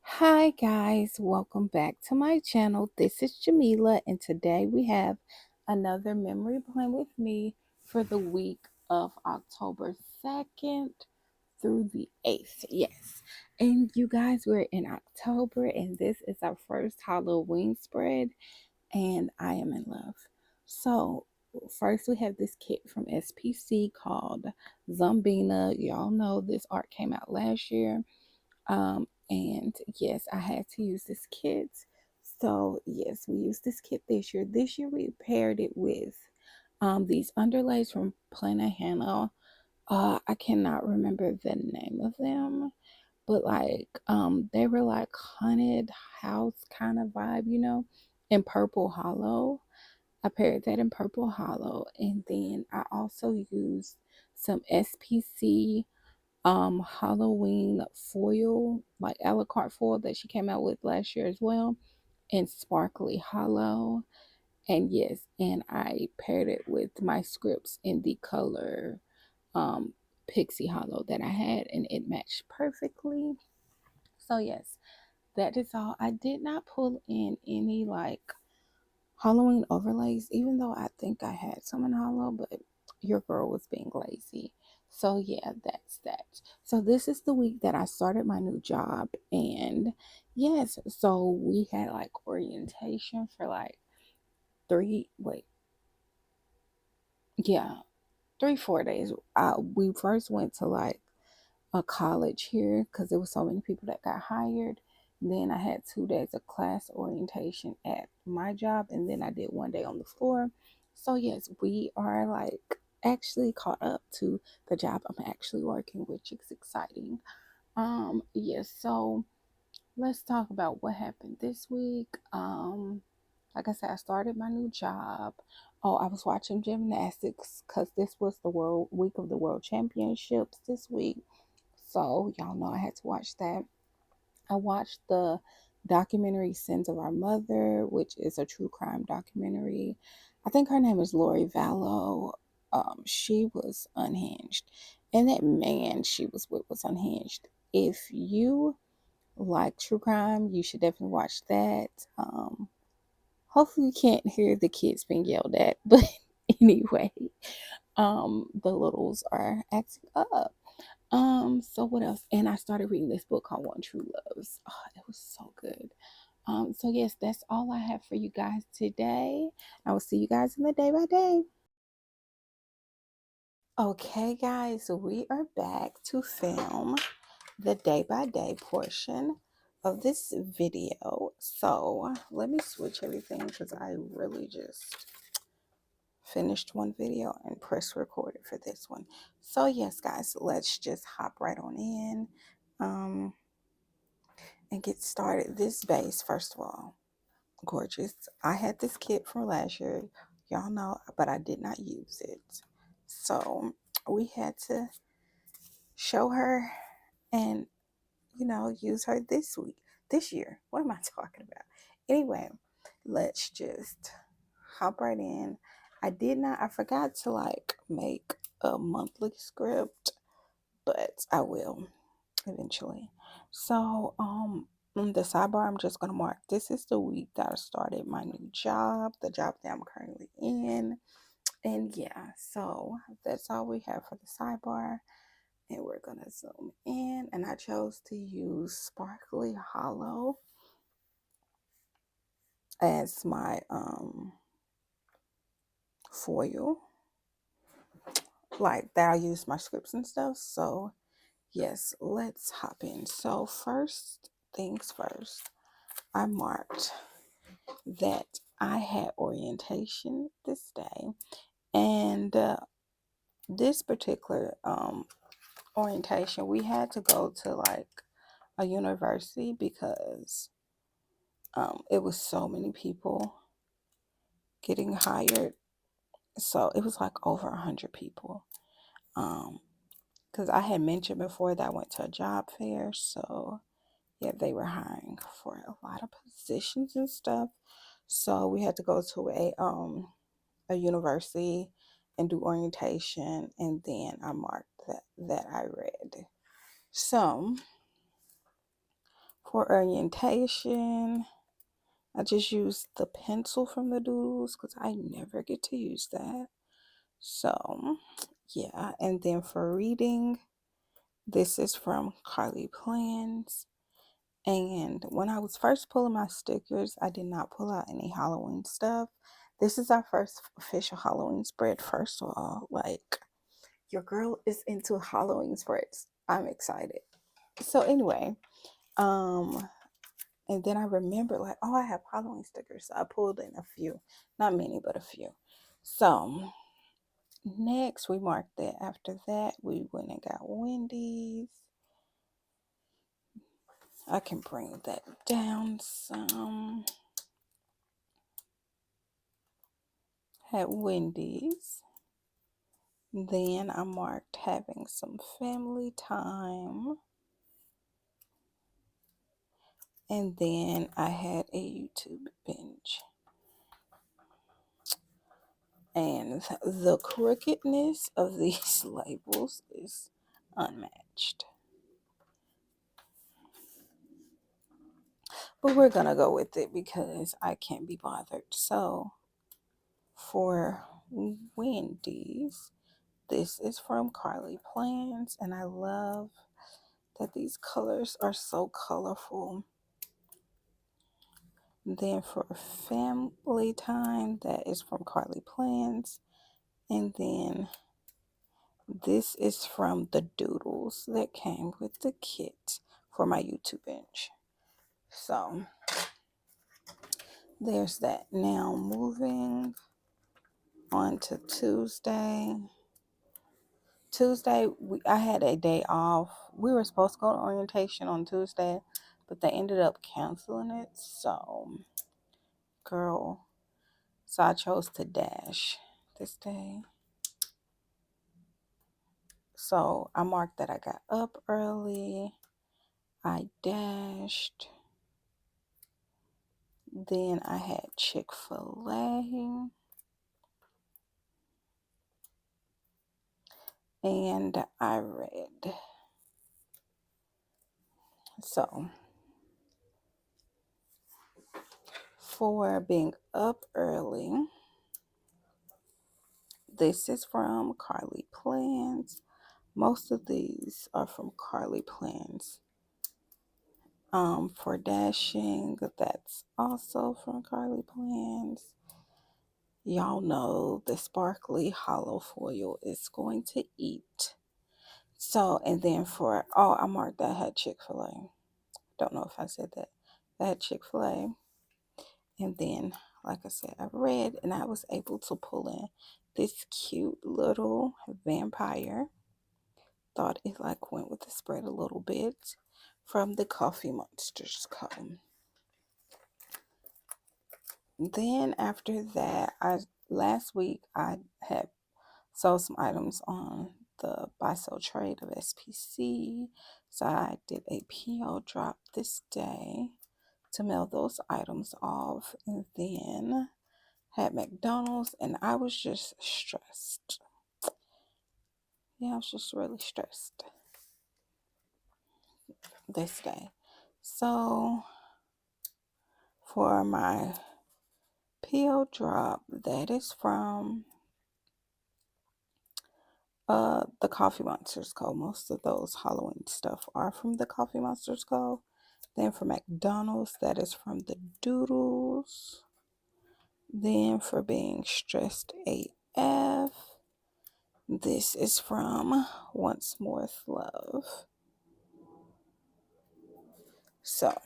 Hi guys, welcome back to my channel. This is Jamila, and today we have another memory plan with me for the week of October 2nd through the 8th. Yes. And you guys, we're in October and this is our first Halloween spread and I am in love. So, first we have this kit from SPC called Zombina. Y'all know this art came out last year. And yes, I had to use this kit. So yes, we used this kit this year. This year we paired it with these underlays from Planet Hannah. I cannot remember the name of them, but they were like haunted house kind of vibe, in purple hollow. I paired that in purple hollow, and then I also used some SPC Halloween foil, like a la carte foil that she came out with last year as well, and sparkly hollow. And yes, and I paired it with my scripts in the color um pixie hollow that I had, and it matched perfectly. So yes, that is all. I did not pull in any like Halloween overlays, even though I think I had some in hollow, but your girl was being lazy. So yeah, that's that. So this is the week that I started my new job, and yes, so we had like orientation for like three wait, yeah, 3 4 days. We first went to like a college here because there was so many people that got hired. Then I had 2 days of class orientation at my job, and then I did 1 day on the floor. So yes, we are like actually caught up to the job I'm actually working, which is exciting. Yes, so let's talk about what happened this week. Like I said, I started my new job. Oh, I was watching gymnastics because this was the world week of the world championships this week. So y'all know I had to watch that. I watched the documentary Sins of Our Mother, which is a true crime documentary. I think her name is Lori Vallow. She was unhinged. And that man she was with was unhinged. If you like true crime, you should definitely watch that. Hopefully you can't hear the kids being yelled at, but anyway, the littles are acting up. So what else? And I started reading this book called One True Loves. Oh, it was so good. So yes, that's all I have for you guys today. I will see you guys in the day by day. Okay, guys, so we are back to film the day by day portion of this video. So let me switch everything because I really just finished one video and press recorded for this one. So yes, guys, let's just hop right on in and get started. This base, first of all, gorgeous. I had this kit from last year, y'all know, but I did not use it. So we had to show her and use her this year. What am I talking about? Anyway, let's just hop right in. I forgot to like make a monthly script, but I will eventually. So, on the sidebar, I'm just gonna mark this is the week that I started my new job, the job that I'm currently in. And yeah, so that's all we have for the sidebar. And we're gonna zoom in, and I chose to use Sparkly Hollow as my foil, like that I use my scripts and stuff. So yes, let's hop in. So first things first, I marked that I had orientation this day, and this particular orientation we had to go to like a university because it was so many people getting hired. So it was like over 100 people. Because I had mentioned before that I went to a job fair. So yeah, they were hiring for a lot of positions and stuff. So we had to go to a university and do orientation, and then I marked that I read. So For orientation, I just used the pencil from the doodles because I never get to use that. So, yeah. And then for reading, this is from ScribblePrintsCo. And when I was first pulling my stickers, I did not pull out any Halloween stuff. This is our first official Halloween spread, first of all. Like, your girl is into Halloween spreads. I'm excited. So anyway, and then I remember like, oh, I have Halloween stickers. So I pulled in a few. Not many, but a few. So next we marked that. After that, we went and got Wendy's. I can bring that down some. Had Wendy's. Then I marked having some family time. And then I had a YouTube binge. And the crookedness of these labels is unmatched. But we're going to go with it because I can't be bothered. So for Wendy's, this is from ScribblePrintsCo. And I love that these colors are so colorful. Then for family time, that is from ScribblePrintsCo. And then this is from the doodles that came with the kit for my YouTube binge. So there's that. Now moving on to Tuesday. I had a day off. We were supposed to go to orientation on Tuesday, but they ended up canceling it. So I chose to dash this day. So I marked that I got up early. I dashed. Then I had Chick-fil-A. And I read. So for being up early, this is from ScribblePrintsCo. Most of these are from ScribblePrintsCo. For dashing, that's also from ScribblePrintsCo. Y'all know the sparkly hollow foil is going to eat. So, and then I marked that I had Chick-fil-A. Don't know if I said that. I had Chick-fil-A. And then, like I said, I read and I was able to pull in this cute little vampire. Thought it like went with the spread a little bit from the Coffee Monsters Co. Then after that, last week I had sold some items on the buy sell trade of SPC. So I did a PO drop this day to mail those items off, and then had McDonald's, and I was just stressed. Yeah, I was just really stressed this day. So for my PO drop, that is from the Coffee Monsters Co. Most of those Halloween stuff are from the Coffee Monsters Co. Then for McDonald's, that is from the Doodles. Then for being stressed AF, this is from Once More with Love. So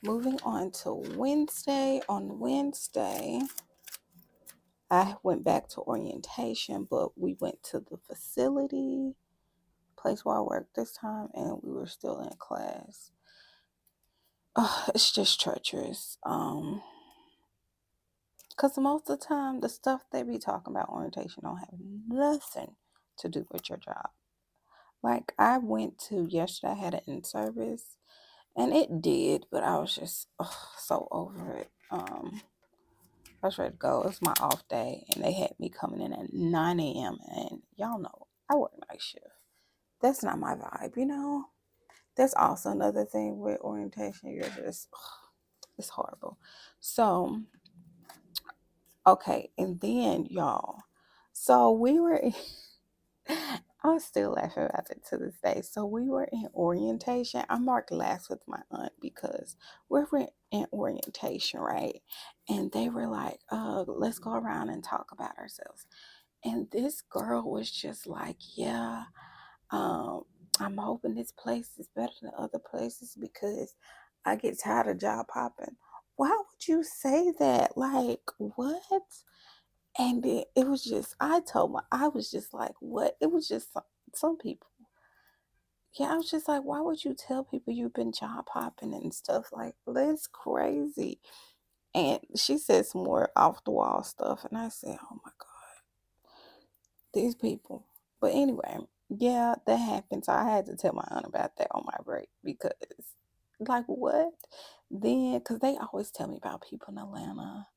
moving on to Wednesday. On Wednesday, I went back to orientation, but we went to the facility, place where I worked this time, and we were still in class. It's just treacherous. Because most of the time, the stuff they be talking about orientation don't have nothing to do with your job. Like, I went to yesterday, I had an in-service, and it did, but I was just so over it. I was ready to go. It was my off day, and they had me coming in at 9 a.m. And y'all know, I work night shift. That's not my vibe, you know? that's also another thing with orientation. You're just, it's horrible. So, okay. And then, y'all, so we were, I'm still laughing about it to this day. So we were in orientation. I marked last with my aunt because we were in orientation, right? And they were like, let's go around and talk about ourselves. And this girl was just like, yeah, um, I'm hoping this place is better than other places because I get tired of job hopping. Why would you say that? Like, what? And it was just, I was just like, what? It was just some people. Yeah, I was just like, why would you tell people you've been job hopping and stuff? Like, that's crazy. And she said some more off the wall stuff. And I said, oh my God, these people. But anyway, yeah, that happened. So I had to tell my aunt about that on my break because, like, what? Then, because they always tell me about people in Atlanta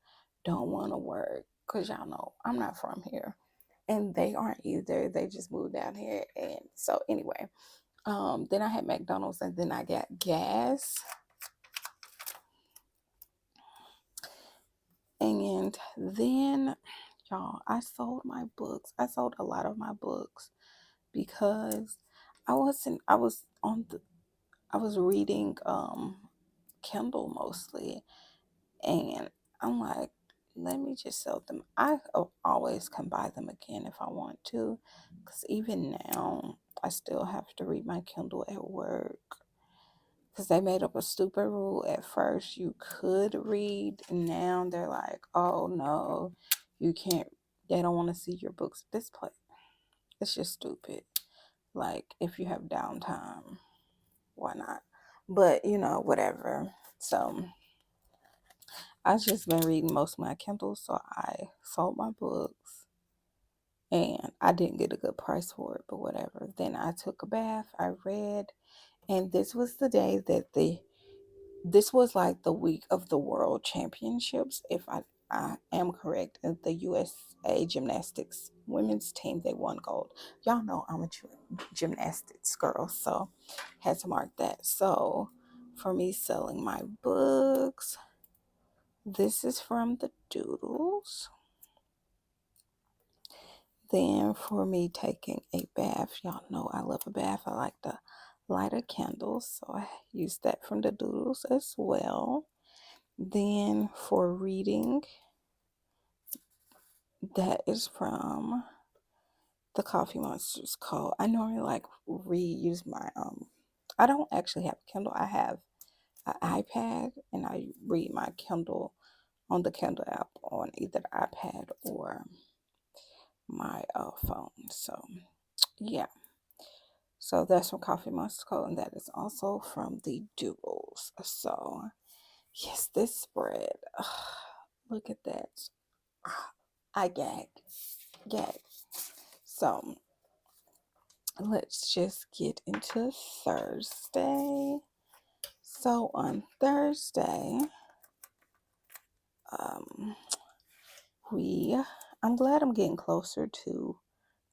don't want to work. Because y'all know I'm not from here. And they aren't either. They just moved down here. And so, anyway, then I had McDonald's and then I got gas. And then, y'all, I sold my books. I sold a lot of my books because I was reading Kindle mostly, and I'm like, let me just sell them. I always can buy them again if I want to, because even now I still have to read my Kindle at work. Because they made up a stupid rule at first. You could read, and now they're like, oh no, you can't. They don't want to see your books display. It's just stupid. Like, if you have downtime, why not? But, whatever. So, I've just been reading most of my Kindle, so I sold my books. And I didn't get a good price for it, but whatever. Then I took a bath, I read, and this was the day that this was like the week of the World Championships, if I am correct. The USA Gymnastics women's team, they won gold. Y'all know I'm a gymnastics girl, so had to mark that. So for me selling my books, this is from the Doodles. Then for me taking a bath, y'all know I love a bath. I like to light a candle, so I use that from the Doodles as well. Then for reading, that is from the Coffee Monsters Code. I normally like reuse my I don't actually have a Kindle. I have an iPad and I read my Kindle on the Kindle app on either the iPad or my phone. So yeah. So that's from Coffee Monsters Code, and that is also from the Doodles. So yes, this spread. Look at that. I gag. So let's just get into Thursday. So on Thursday, um, I'm glad I'm getting closer to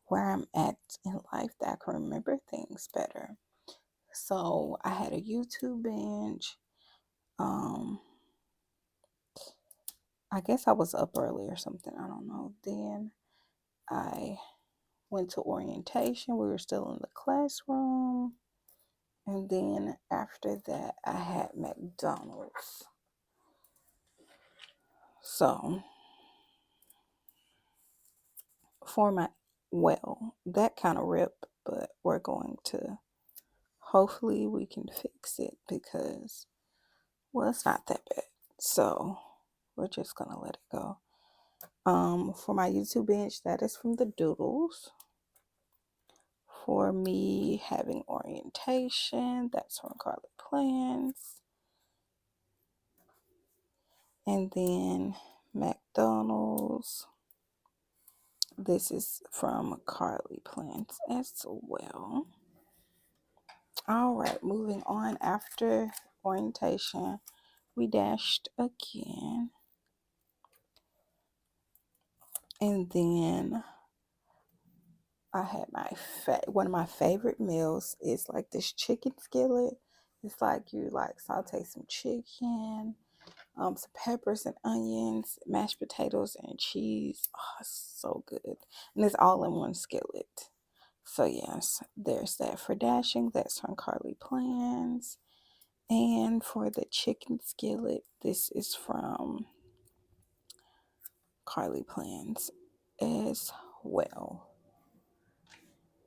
where I'm at in life that I can remember things better. So I had a YouTube binge. I guess I was up early or something. I don't know. Then I went to orientation. We were still in the classroom. And then after that, I had McDonald's. So, that kind of ripped, but we're going to, hopefully, we can fix it because, well, it's not that bad. So, we're just going to let it go. For my YouTube binge, that is from the Doodles. For me having orientation, that's from ScribblePrintsCo. And then McDonald's. This is from ScribblePrintsCo as well. All right, moving on. After orientation, we dashed again. And then I had one of my favorite meals is like this chicken skillet. It's like you like saute some chicken, some peppers and onions, mashed potatoes and cheese. Oh, it's so good. And it's all in one skillet. So yes, there's that for dashing. That's from Carly Plans. And for the chicken skillet, this is from Carly Plans as well.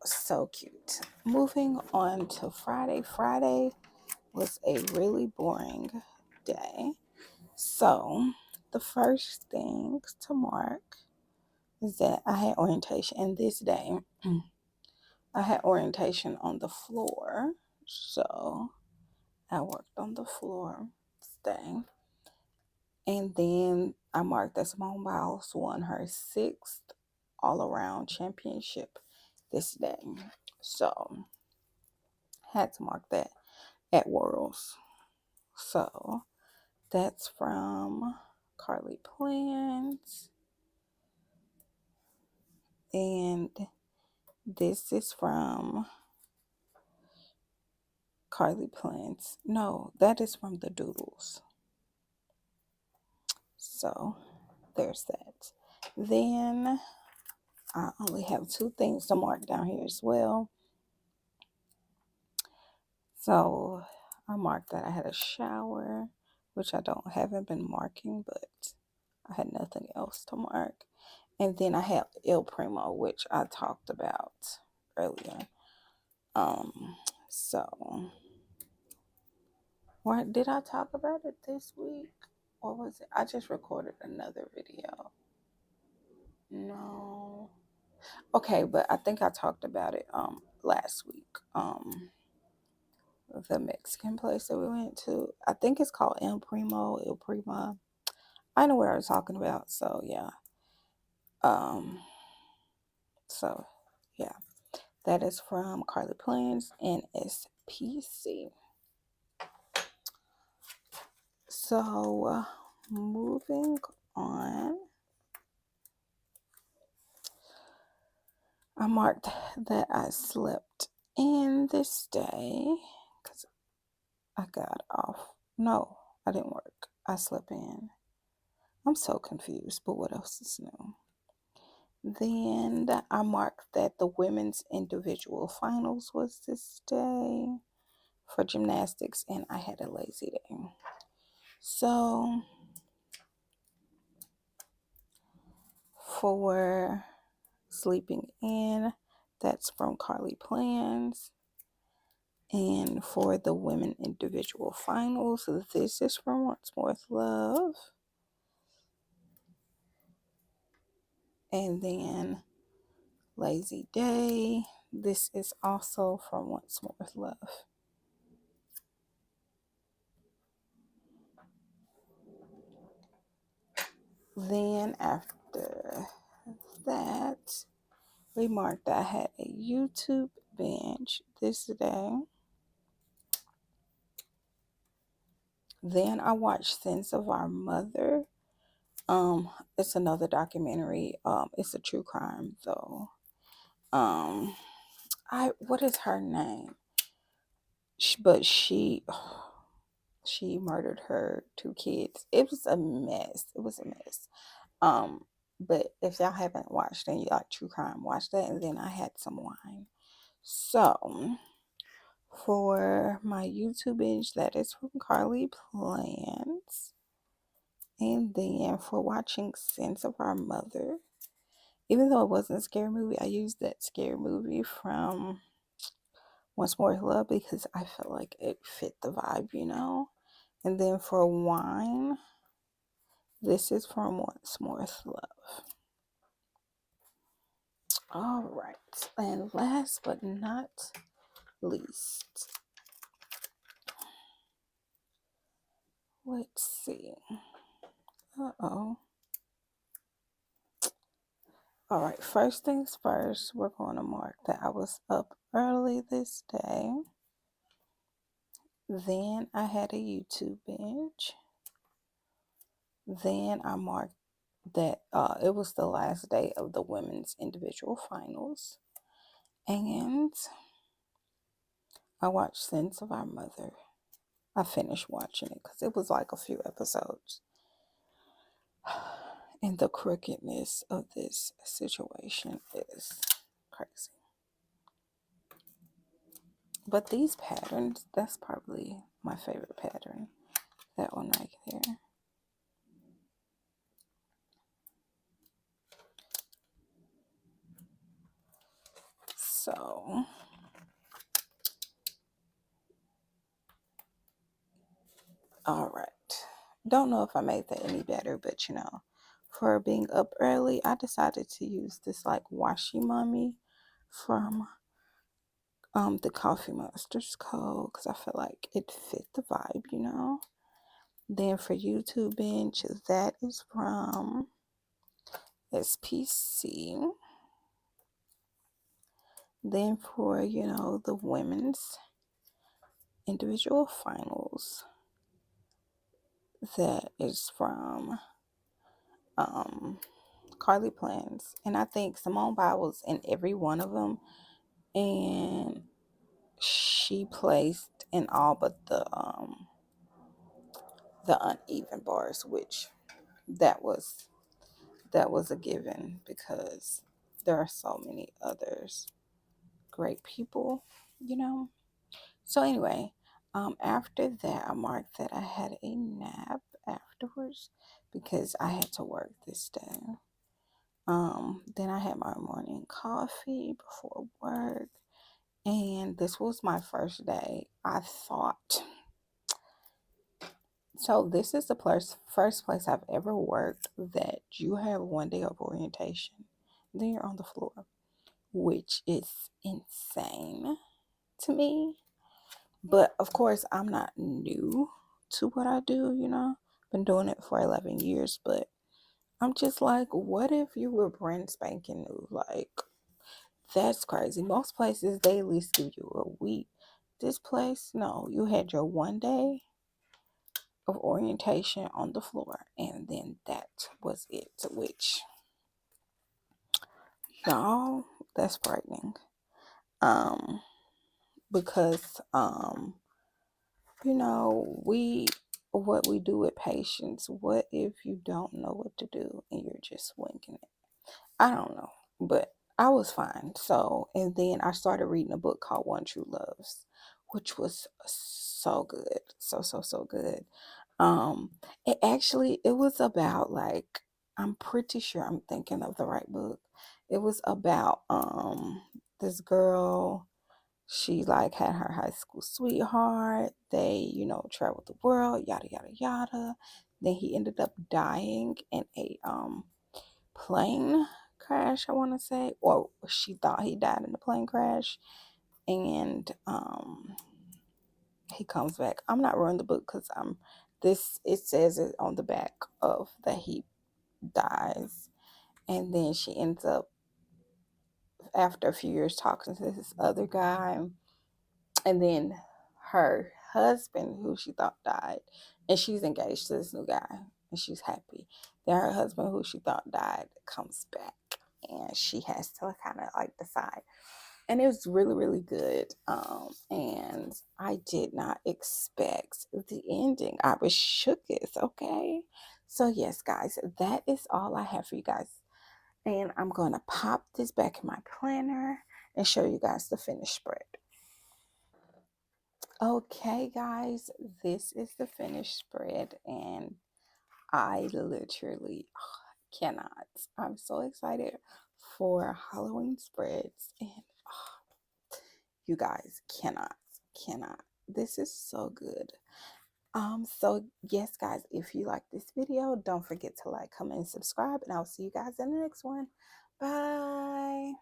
So cute. Moving on to Friday. Friday was a really boring day. So the first things to mark is that I had orientation, and this day I had orientation on the floor. So I worked on the floor today. And then I marked that Simone Biles won her 6th all around championship this day. So had to mark that at Worlds. So that's from Carly Plans. And this is from Carly Plans. No, that is from the Doodles. So there's that. Then I only have 2 things to mark down here as well. So I marked that I had a shower, which I haven't been marking, but I had nothing else to mark. And then I had Il Primo, which I talked about earlier. So why did I talk about it this week? Or was it? I just recorded another video. No. Okay, but I think I talked about it last week. The Mexican place that we went to. I think it's called El Primo, El Prima. I know what I was talking about, so yeah. Um so yeah. That is from Carly Plans and SPC. So moving on. I marked that I slept in this day because I got off. No, I didn't work. I slept in. I'm so confused, but what else is new? Then I marked that the women's individual finals was this day for gymnastics, and I had a lazy day. So for sleeping in, that's from Carly Plans. And for the women individual finals, this is from Once More with Love. And then Lazy Day, this is also from Once More with Love. Then after that, we marked that I had a YouTube binge this day. Then I watched Sins of Our Mother. It's another documentary. It's a true crime though. What is her name? But she murdered her 2 kids. It was a mess. It was a mess. But if y'all haven't watched and you like true crime, watch that. And then I had some wine. So for my YouTube binge, that is from Carly Plans. And then for watching Sins of Our Mother, even though it wasn't a scary movie, I used that scary movie from Once More with Love because I felt like it fit the vibe. And then for wine, this is from Once More with Love. All right. And last but not least, let's see. Uh-oh. All right. First things first, we're going to mark that I was up early this day. Then I had a YouTube binge. Then I marked that it was the last day of the women's individual finals. And I watched Sins of Our Mother. I finished watching it because it was like a few episodes. And the crookedness of this situation is crazy. But these patterns, that's probably my favorite pattern. That one right there. So, all right. Don't know if I made that any better, but you know, for being up early, I decided to use this like washi mummy from the Coffee Monsters Co. because I felt like it fit the vibe, you know. Then for YouTube bench, that is from SPC. Then for, you know, the women's individual finals, that is from Carly Plans. And I think Simone Biles in every one of them. And she placed in all but the uneven bars, which that was a given because there are so many others great people, you know. So anyway, after that, I marked that I had a nap afterwards because I had to work this day. Then I had my morning coffee before work, and this was my first day. I thought so. This is the first place I've ever worked that you have one day of orientation, then you're on the floor, which is insane to me. But of course, I'm not new to what I do, you know. Been doing it for 11 years, but I'm just like, what if you were brand spanking new? Like, that's crazy. Most places, they at least give you a week. This place, no, you had your one day of orientation on the floor, and then that was it, which, y'all, that's frightening. Um, because, you know, what we do with patience, what if you don't know what to do and you're just winging it? I don't know, but I was fine. So, and then I started reading a book called One True Loves, which was so good. So good. Um, it was about like, I'm pretty sure I'm thinking of the right book. It was about this girl. She like had her high school sweetheart. They, you know, traveled the world, yada yada yada. Then he ended up dying in a plane crash, I want to say, or she thought he died in a plane crash. And he comes back. I'm not ruining the book because it says it on the back of that he dies. And then she ends up, after a few years, talking to this other guy. And then her husband, who she thought died, and she's engaged to this new guy, and she's happy. Then her husband, who she thought died, comes back, and she has to kind of like decide. And it was really, really good. And I did not expect the ending. I was shook. Okay. So yes, guys, that is all I have for you guys. And I'm gonna pop this back in my planner and show you guys the finished spread. Okay, guys, this is the finished spread, and I literally cannot. I'm so excited for Halloween spreads, and you guys cannot. This is so good. So yes, guys, if you like this video, don't forget to like, comment, and subscribe, and I'll see you guys in the next one. Bye.